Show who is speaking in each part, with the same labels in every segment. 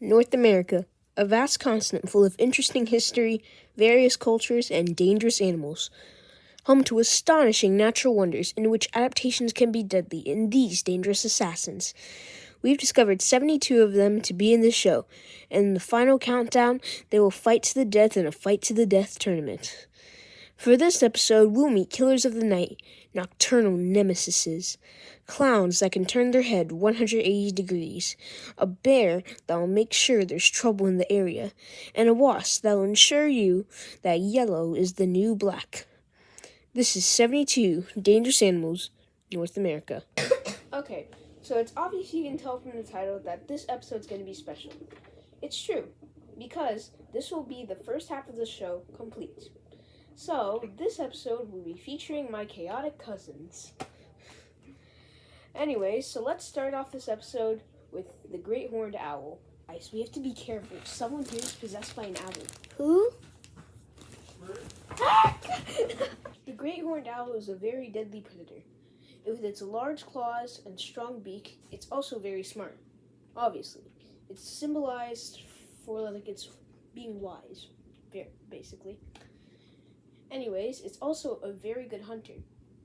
Speaker 1: North America, a vast continent full of interesting history, various cultures, and dangerous animals. Home to astonishing natural wonders in which adaptations can be deadly in these dangerous assassins. We've discovered 72 of them to be in this show, and in the final countdown, they will fight to the death in a fight-to-the-death tournament. For this episode, we'll meet killers of the night, nocturnal nemesises, clowns that can turn their head 180 degrees, a bear that will make sure there's trouble in the area, and a wasp that will ensure you that yellow is the new black. This is 72 Dangerous Animals, North America. Okay, so it's obvious you can tell from the title that this episode's going to be special. It's true, because this will be the first half of the show complete. So, this episode will be featuring my chaotic cousins. Anyways, so let's start off this episode with the Great Horned Owl. Guys, we have to be careful. Someone here is possessed by an owl. Who? The Great Horned Owl is a very deadly predator. With its large claws and strong beak, it's also very smart. Obviously, it's symbolized for it's being wise, basically. Anyways, it's also a very good hunter.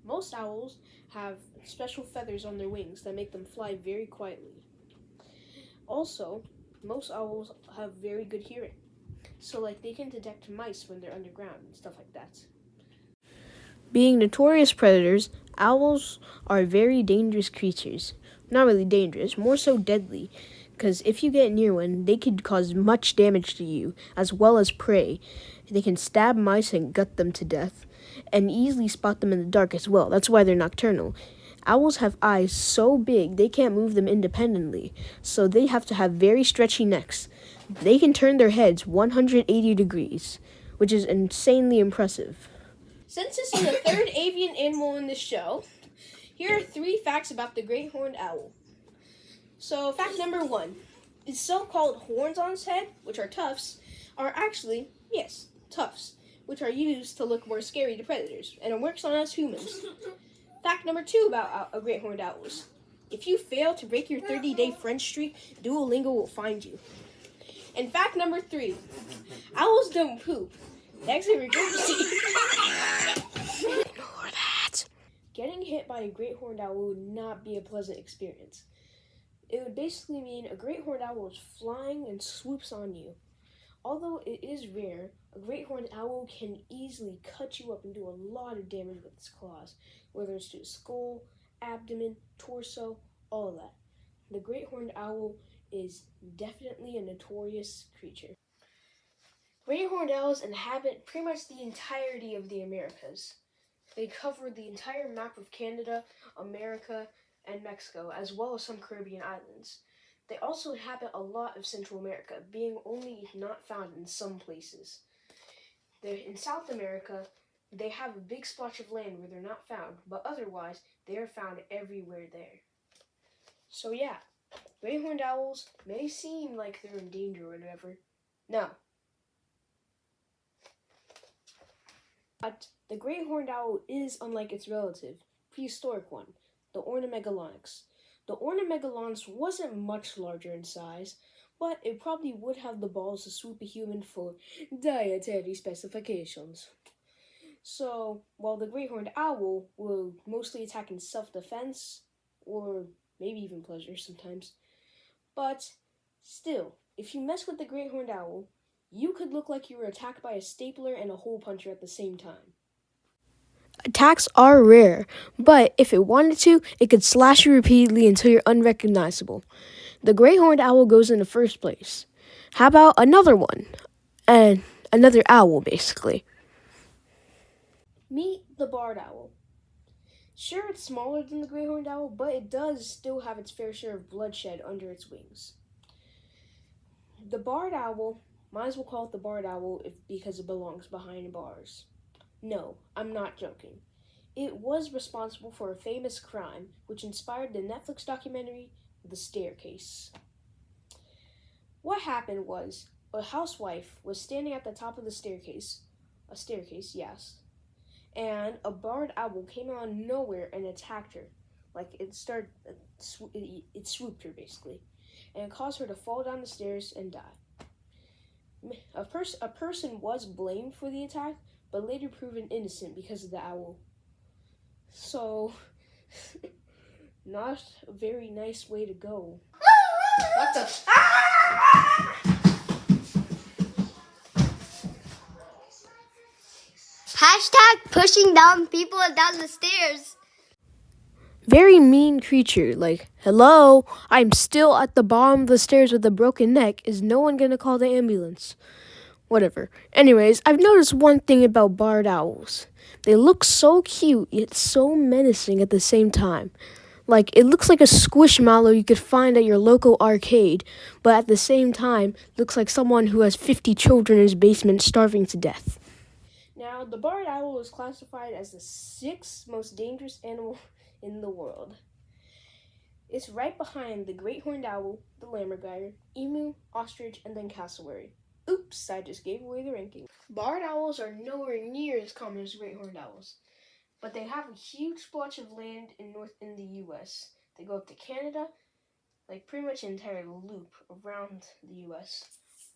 Speaker 1: Most owls have special feathers on their wings that make them fly very quietly. Also, most owls have very good hearing. So they can detect mice when they're underground and stuff like that. Being notorious predators, owls are very dangerous creatures. Not really dangerous, more so deadly. Because if you get near one, they could cause much damage to you, as well as prey. They can stab mice and gut them to death, and easily spot them in the dark as well. That's why they're nocturnal. Owls have eyes so big they can't move them independently, so they have to have very stretchy necks. They can turn their heads 180 degrees, which is insanely impressive. Since this is the third avian animal in this show, here are 3 facts about the Great Horned Owl. So, fact number 1. Its so-called horns on its head, which are tufts, are actually, yes, tufts, which are used to look more scary to predators, and it works on us humans. Fact number 2 about Great Horned Owls. If you fail to break your 30-day French streak, Duolingo will find you. And fact number 3. Owls don't poop. They actually regurgitate. Ignore that. Getting hit by a Great Horned Owl would not be a pleasant experience. It would basically mean a Great Horned Owl is flying and swoops on you. Although it is rare, a Great Horned Owl can easily cut you up and do a lot of damage with its claws, whether it's to the skull, abdomen, torso, all of that. The Great Horned Owl is definitely a notorious creature. Great Horned Owls inhabit pretty much the entirety of the Americas. They cover the entire map of Canada, America, and Mexico, as well as some Caribbean islands. They also inhabit a lot of Central America, being only not found in some places. In South America, they have a big splotch of land where they're not found, but otherwise, they are found everywhere there. So yeah, Great Horned Owls may seem like they're in danger or whatever. No. But the Great Horned Owl is unlike its relative, prehistoric one, the Ornitomegalonyx. The Ornitomegalonyx wasn't much larger in size, but it probably would have the balls to swoop a human for dietary specifications. So, while the Great Horned Owl will mostly attack in self-defense, or maybe even pleasure sometimes, but still, if you mess with the Great Horned Owl, you could look like you were attacked by a stapler and a hole puncher at the same time. Attacks are rare, but if it wanted to, it could slash you repeatedly until you're unrecognizable. The Great Horned Owl goes into first place. How about another one? And another owl, basically. Meet the Barred Owl. Sure, it's smaller than the Great Horned Owl, but it does still have its fair share of bloodshed under its wings. The Barred Owl, might as well call it the Barred Owl because it belongs behind bars. No, I'm not joking. It was responsible for a famous crime, which inspired the Netflix documentary, The Staircase. What happened was, a housewife was standing at the top of the staircase, yes, and a barred owl came out of nowhere and attacked her. It swooped her, basically. and it caused her to fall down the stairs and die. A person was blamed for the attack, but later proven innocent because of the owl. So, not a very nice way to go. What the?
Speaker 2: Hashtag pushing down people down the stairs.
Speaker 1: Very mean creature. Like, hello, I'm still at the bottom of the stairs with a broken neck. Is no one gonna call the ambulance? Whatever. Anyways, I've noticed one thing about barred owls. They look so cute, yet so menacing at the same time. Like, it looks like a squishmallow you could find at your local arcade, but at the same time, looks like someone who has 50 children in his basement starving to death. Now, the barred owl is classified as the 6th most dangerous animal in the world. It's right behind the great horned owl, the lammergeier, emu, ostrich, and then cassowary. Oops, I just gave away the ranking. Barred owls are nowhere near as common as great horned owls, but they have a huge splotch of land in the U.S. They go up to Canada, like pretty much an entire loop around the U.S.,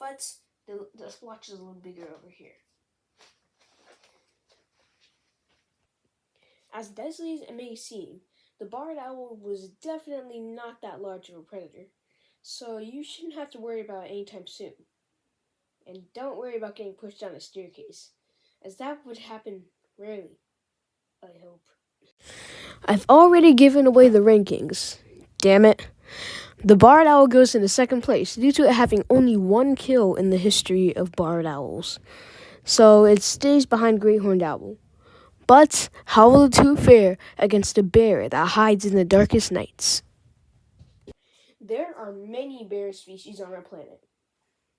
Speaker 1: but the splotch is a little bigger over here. As deadly as it may seem, the barred owl was definitely not that large of a predator, so you shouldn't have to worry about it anytime soon. And don't worry about getting pushed down a staircase, as that would happen rarely, I hope. I've already given away the rankings. Damn it. The barred owl goes into second place due to it having only 1 kill in the history of barred owls. So it stays behind great horned owl. But how will the two fare against a bear that hides in the darkest nights? There are many bear species on our planet.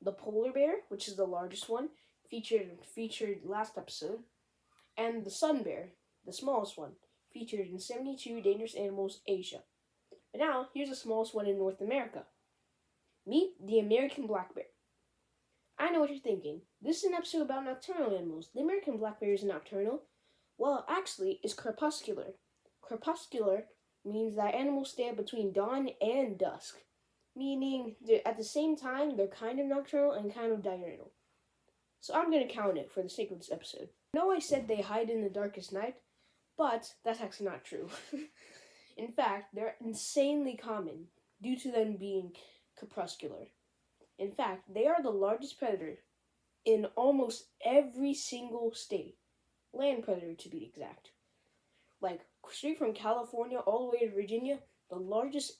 Speaker 1: The polar bear, which is the largest one, featured last episode, and the sun bear, the smallest one, featured in 72 Dangerous Animals Asia. But now, here's the smallest one in North America. Meet the American black bear. I know what you're thinking. This is an episode about nocturnal animals. The American black bear is nocturnal. Well, actually, it's crepuscular. Crepuscular means that animals stay up between dawn and dusk, meaning at the same time they're kind of nocturnal and kind of diurnal. So I'm going to count it for the sake of this episode. I know I said they hide in the darkest night, but that's actually not true. In fact, they're insanely common due to them being crepuscular. In fact, they are the largest predator in almost every single state. Land predator, to be exact. Like, straight from California all the way to Virginia, the largest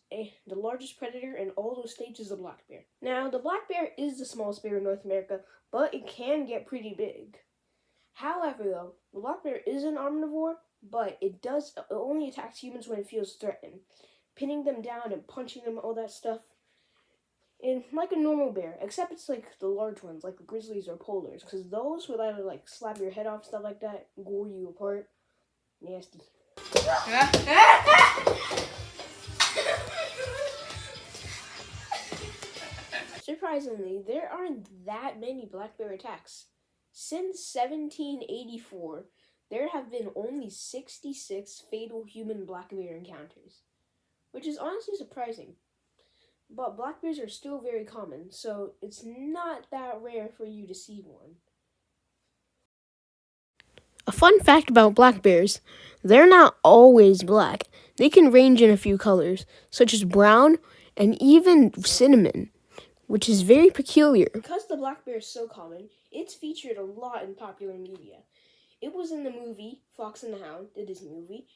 Speaker 1: predator in all those states is the black bear. Now, the black bear is the smallest bear in North America, but it can get pretty big. However, though, the black bear is an omnivore, but it only attacks humans when it feels threatened, pinning them down and punching them, all that stuff. And like a normal bear, except it's like the large ones, like the grizzlies or polars, because those would either like slap your head off, stuff like that, gore you apart. Nasty. Surprisingly, there aren't that many black bear attacks. Since 1784, there have been only 66 fatal human black bear encounters, which is honestly surprising. But black bears are still very common, so it's not that rare for you to see one. A fun fact about black bears, they're not always black. They can range in a few colors, such as brown and even cinnamon, which is very peculiar. Because the black bear is so common, it's featured a lot in popular media. It was in the movie Fox and the Hound, the Disney movie,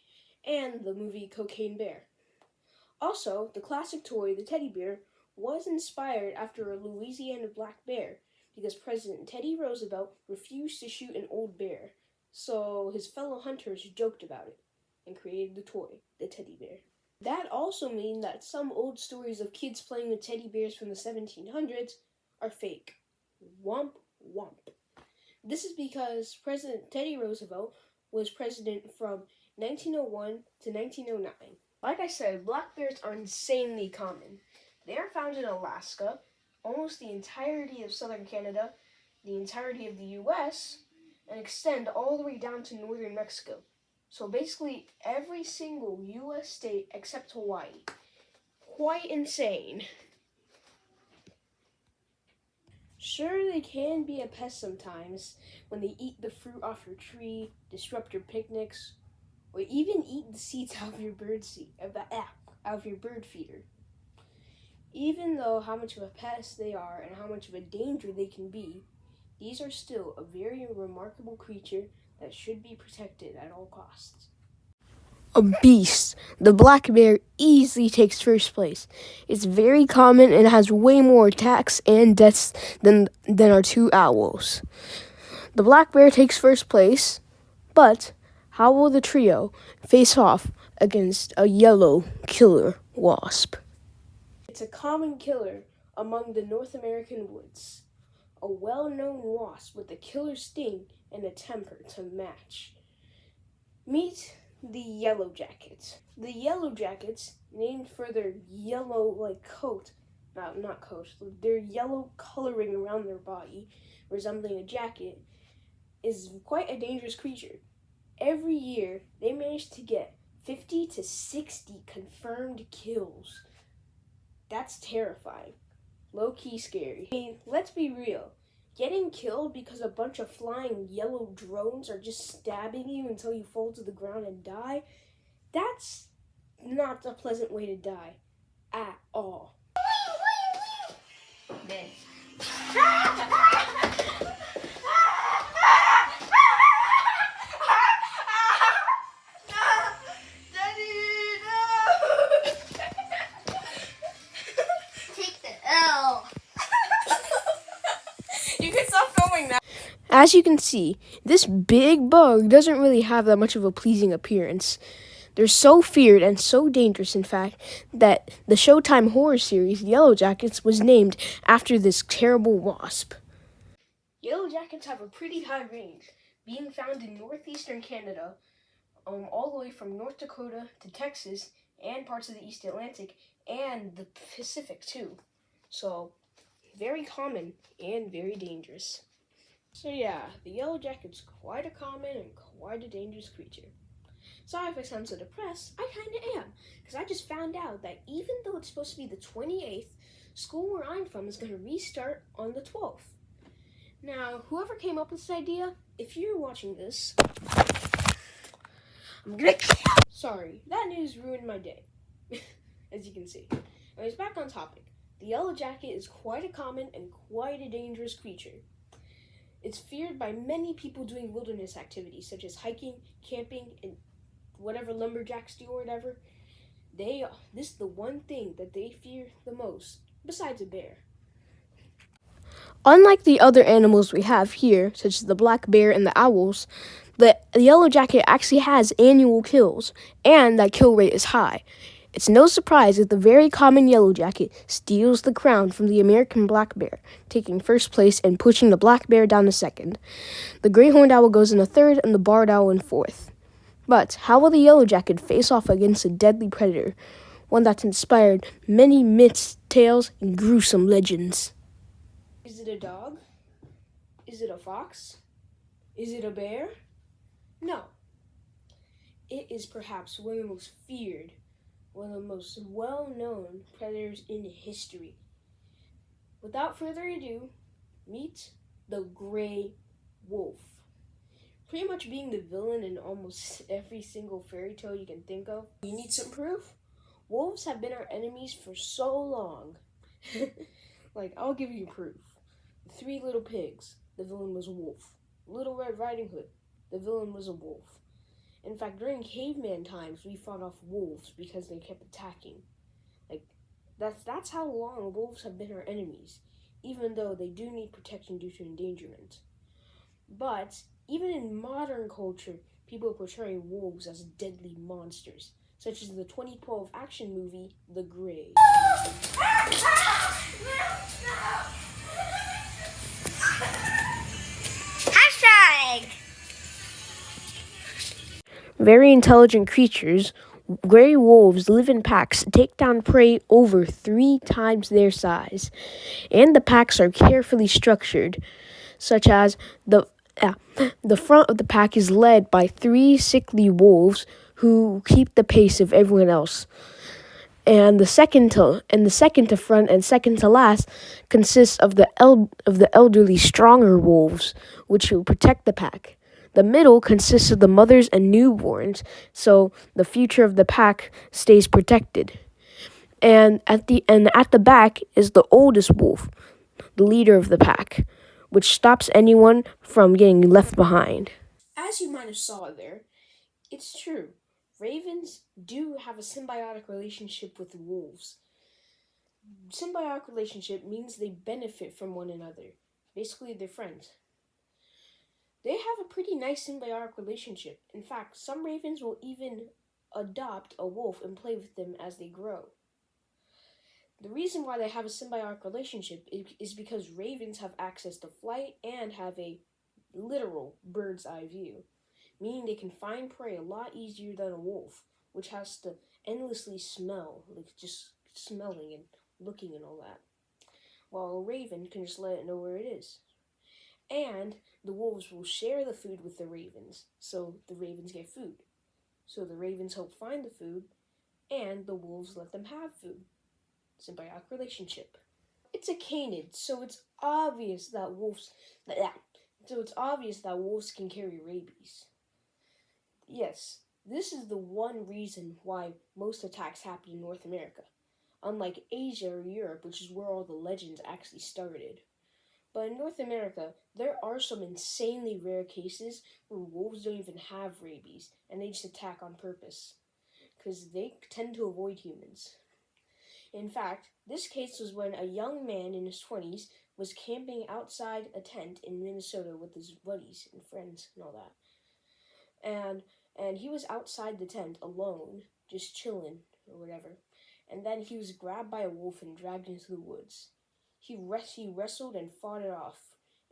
Speaker 1: and the movie Cocaine Bear. Also, the classic toy, the teddy bear, was inspired after a Louisiana black bear because President Teddy Roosevelt refused to shoot an old bear, so his fellow hunters joked about it and created the toy, the teddy bear. That also means that some old stories of kids playing with teddy bears from the 1700s are fake. Womp womp. This is because President Teddy Roosevelt was president from 1901 to 1909. Like I said, black bears are insanely common. They are found in Alaska, almost the entirety of southern Canada, the entirety of the U.S., and extend all the way down to northern Mexico. So basically every single U.S. state except Hawaii. Quite insane. Sure, they can be a pest sometimes when they eat the fruit off your tree, disrupt your picnics, or even eat the seeds out of your out of your bird feeder. Even though how much of a pest they are and how much of a danger they can be, these are still a very remarkable creature that should be protected at all costs. A beast, the black bear easily takes first place. It's very common and has way more attacks and deaths than our two owls. The black bear takes first place, but how will the trio face off against a yellow killer wasp? It's a common killer among the North American woods, a well-known wasp with a killer sting and a temper to match. Meet the yellow jackets. The yellow jackets, named for their yellow coat, not coat, their yellow coloring around their body, resembling a jacket, is quite a dangerous creature. Every year, they manage to get 50 to 60 confirmed kills. That's terrifying. Low-key scary. I mean, let's be real. Getting killed because a bunch of flying yellow drones are just stabbing you until you fall to the ground and die, that's not a pleasant way to die at all.
Speaker 3: You can stop filming now.
Speaker 1: As you can see, this big bug doesn't really have that much of a pleasing appearance. They're so feared and so dangerous, in fact, that the Showtime horror series Yellow Jackets was named after this terrible wasp. Yellow Jackets have a pretty high range, being found in northeastern Canada, all the way from North Dakota to Texas, and parts of the East Atlantic, and the Pacific too. So, very common and very dangerous. So yeah, the yellow jacket's quite a common and quite a dangerous creature. Sorry if I sound so depressed, I kinda am, because I just found out that even though it's supposed to be the 28th, school where I'm from is going to restart on the 12th. Now, whoever came up with this idea, if you're watching this, I'm gonna Sorry, that news ruined my day, as you can see. Anyways, back on topic. The yellow jacket is quite a common and quite a dangerous creature. It's feared by many people doing wilderness activities such as hiking, camping, and whatever lumberjacks do or whatever. This is the one thing that they fear the most, besides a bear. Unlike the other animals we have here, such as the black bear and the owls, the yellow jacket actually has annual kills, and that kill rate is high. It's no surprise that the very common yellow jacket steals the crown from the American black bear, taking first place and pushing the black bear down to second. The great horned owl goes in a third and the barred owl in fourth. But how will the yellow jacket face off against a deadly predator, one that's inspired many myths, tales, and gruesome legends? Is it a dog? Is it a fox? Is it a bear? No. It is perhaps one of the most feared, one of the most well-known predators in history. Without further ado, meet the gray wolf. Pretty much being the villain in almost every single fairy tale you can think of. You need some proof? Wolves have been our enemies for so long. I'll give you proof. The Three Little Pigs, the villain was a wolf. Little Red Riding Hood, the villain was a wolf. In fact, during caveman times, we fought off wolves because they kept attacking. That's how long wolves have been our enemies, even though they do need protection due to endangerment. But even in modern culture, people portray wolves as deadly monsters, such as the 2012 action movie, The Grey.
Speaker 2: Hashtag!
Speaker 1: Very intelligent creatures, gray wolves live in packs to take down prey over 3 times their size. And the packs are carefully structured, such as the front of the pack is led by 3 sickly wolves who keep the pace of everyone else. And the second to front and second to last consists of the elderly, stronger wolves, which will protect the pack. The middle consists of the mothers and newborns, so the future of the pack stays protected. And at the back is the oldest wolf, the leader of the pack, which stops anyone from getting left behind. As you might have saw there, it's true. Ravens do have a symbiotic relationship with wolves. Symbiotic relationship means they benefit from one another. Basically, they're friends. They have a pretty nice symbiotic relationship. In fact, some ravens will even adopt a wolf and play with them as they grow. The reason why they have a symbiotic relationship is because ravens have access to flight and have a literal bird's eye view, meaning they can find prey a lot easier than a wolf, which has to endlessly smell, like just smelling and looking and all that, while a raven can just let it know where it is. And the wolves will share the food with the ravens, so the ravens get food. So the ravens help find the food, and the wolves let them have food. Symbiotic relationship. It's a canid, so it's obvious that wolves can carry rabies. Yes, this is the one reason why most attacks happen in North America, unlike Asia or Europe, which is where all the legends actually started. But in North America, there are some insanely rare cases where wolves don't even have rabies, and they just attack on purpose, because they tend to avoid humans. In fact, this case was when a young man in his 20s was camping outside a tent in Minnesota with his buddies and friends and all that. And he was outside the tent alone, just chilling or whatever. And then he was grabbed by a wolf and dragged into the woods. He wrestled and fought it off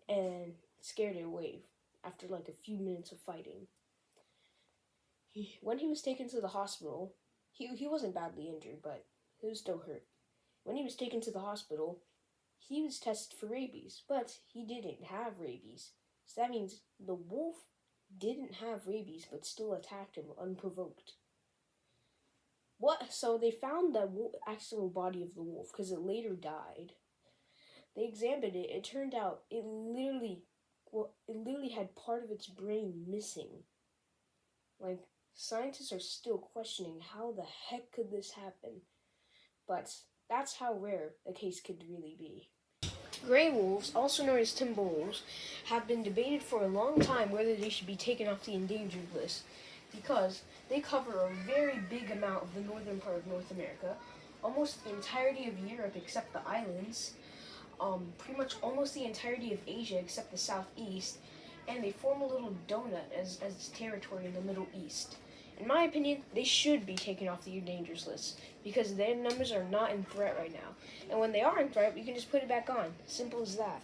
Speaker 1: and scared it away after like a few minutes of fighting. When he was taken to the hospital, he wasn't badly injured, but he was still hurt. When he was taken to the hospital, he was tested for rabies, but he didn't have rabies. So that means the wolf didn't have rabies, but still attacked him unprovoked. So they found the actual body of the wolf because it later died. They examined it. It turned out it literally had part of its brain missing. Like, scientists are still questioning how the heck could this happen. But that's how rare a case could really be. Gray wolves, also known as timber wolves, have been debated for a long time whether they should be taken off the endangered list because they cover a very big amount of the northern part of North America, almost the entirety of Europe except the islands, pretty much almost the entirety of Asia except the southeast, and they form a little donut as territory in the Middle East. In my opinion, they should be taken off the endangered list because their numbers are not in threat right now. And when they are in threat, we can just put it back on. Simple as that.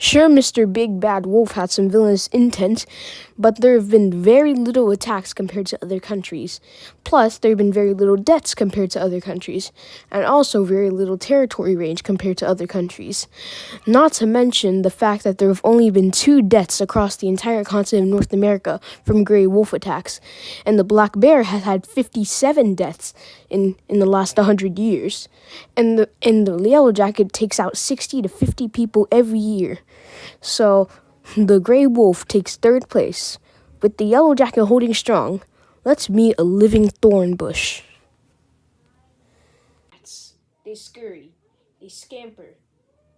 Speaker 1: Sure, Mr. Big Bad Wolf had some villainous intent, but there have been very little attacks compared to other countries. Plus, there have been very little deaths compared to other countries, and also very little territory range compared to other countries. Not to mention the fact that there have only been 2 deaths across the entire continent of North America from gray wolf attacks, and the black bear has had 57 deaths in the last 100 years. And the yellow jacket takes out 60 to 50 people every year. So the gray wolf takes 3rd place, with the yellow jacket holding strong. Let's meet a living thorn bush. They scurry, they scamper,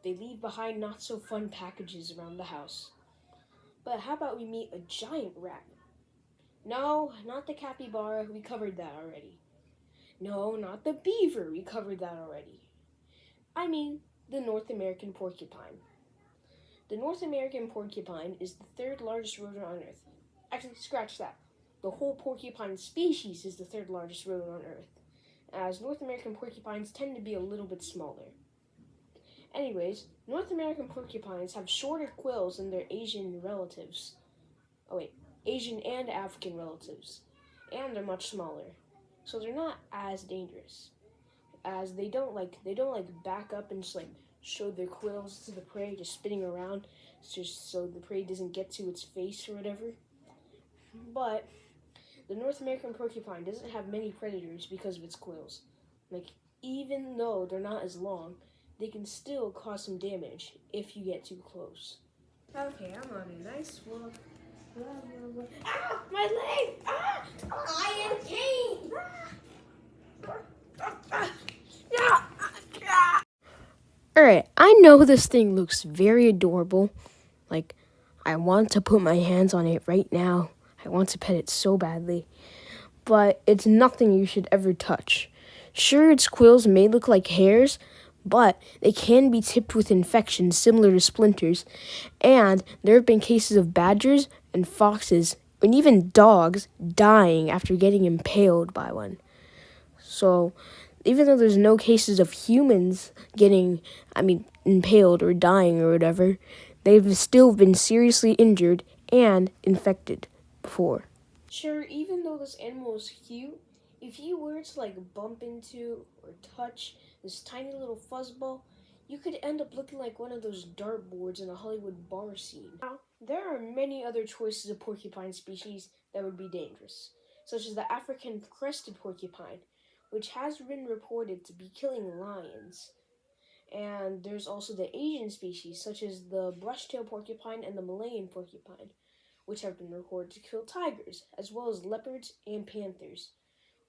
Speaker 1: they leave behind not so fun packages around the house. But how about we meet a giant rat? No, not the capybara, we covered that already. No, not the beaver, we covered that already. I mean, the North American porcupine. The North American porcupine is the 3rd largest rodent on Earth. Actually, scratch that. The whole porcupine species is the 3rd largest rodent on Earth, as North American porcupines tend to be a little bit smaller. Anyways, North American porcupines have shorter quills than their Asian relatives. Asian and African relatives. And they're much smaller. So they're not as dangerous, as they don't back up and just show their quills to the prey, just spinning around just so the prey doesn't get to its face or whatever. But the North American porcupine doesn't have many predators because of its quills. Like, even though they're not as long, they can still cause some damage if you get too close. Okay, I'm on a nice walk. Blah, blah, blah. Ah! My leg! Ah!
Speaker 3: I am Kane.
Speaker 1: Alright, I know this thing looks very adorable. Like, I want to put my hands on it right now. I want to pet it so badly. But it's nothing you should ever touch. Sure, its quills may look like hairs, but they can be tipped with infections similar to splinters. And there have been cases of badgers and foxes, and even dogs, dying after getting impaled by one. So, even though there's no cases of humans getting, impaled or dying or whatever, they've still been seriously injured and infected before. Sure, even though this animal is cute, if you were to bump into or touch this tiny little fuzzball, you could end up looking like one of those dartboards in a Hollywood bar scene. Now, there are many other choices of porcupine species that would be dangerous, such as the African crested porcupine, which has been reported to be killing lions. And there's also the Asian species, such as the brush-tailed porcupine and the Malayan porcupine, which have been reported to kill tigers, as well as leopards and panthers,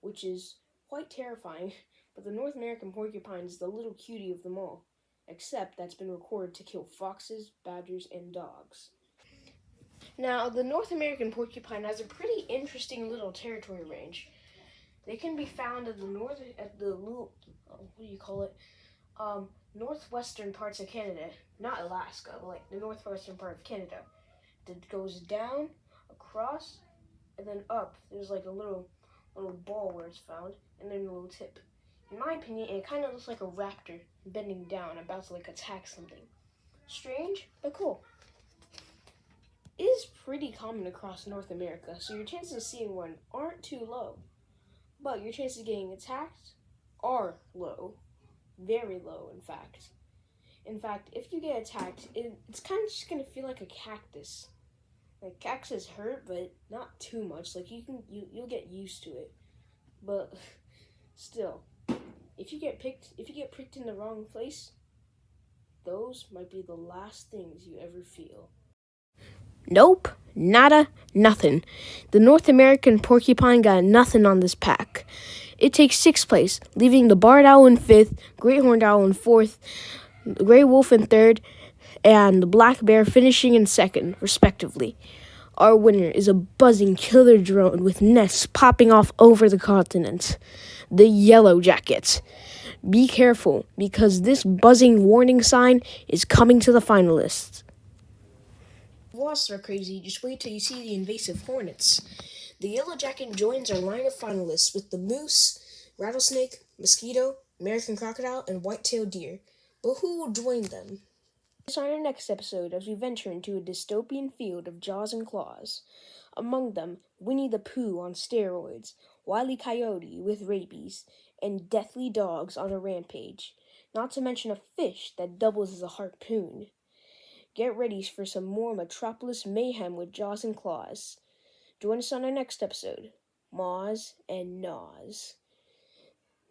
Speaker 1: which is quite terrifying. But the North American porcupine is the little cutie of them all, except that's been recorded to kill foxes, badgers, and dogs. Now, the North American porcupine has a pretty interesting little territory range. They can be found at northwestern parts of Canada, not Alaska, but the northwestern part of Canada. That goes down, across, and then up. There's a little ball where it's found, and then a little tip. In my opinion, it kind of looks like a raptor bending down, about to attack something. Strange, but cool. It is pretty common across North America, so your chances of seeing one aren't too low. But your chances of getting attacked are low. Very low, in fact. In fact, if you get attacked, it's kind of just going to feel like a cactus. Cactus hurt, but not too much. You'll get used to it. But still, if you get pricked in the wrong place, those might be the last things you ever feel. Nope, nada, nothing. The North American porcupine got nothing on this pack. It takes 6th place, leaving the barred owl in 5th, great horned owl in 4th, the gray wolf in 3rd, and the black bear finishing in 2nd, respectively. Our winner is a buzzing killer drone with nests popping off over the continent, the yellow jacket. Be careful, because this buzzing warning sign is coming to the finalists. Wasps are crazy, just wait till you see the invasive hornets. The yellow jacket joins our line of finalists with the moose, rattlesnake, mosquito, American crocodile, and white-tailed deer. But who will join them? On our next episode, as we venture into a dystopian field of jaws and claws. Among them, Winnie the Pooh on steroids, Wile E. Coyote with rabies, and deathly dogs on a rampage. Not to mention a fish that doubles as a harpoon. Get ready for some more Metropolis mayhem with jaws and claws. Join us on our next episode, Moz and Noz.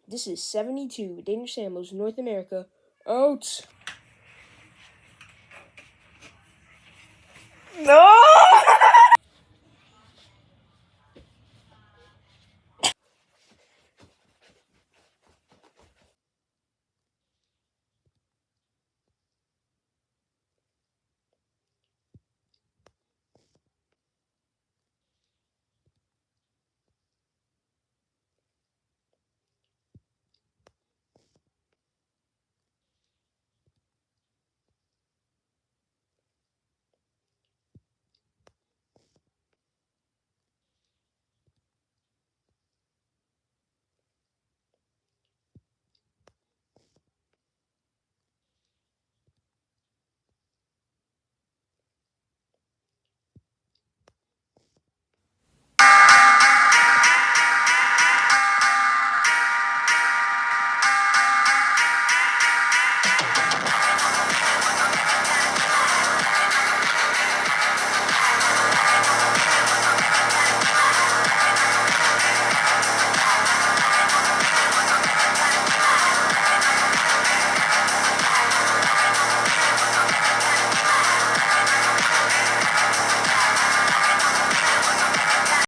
Speaker 1: This is 72 Dangerous Animals North America, out!
Speaker 3: No!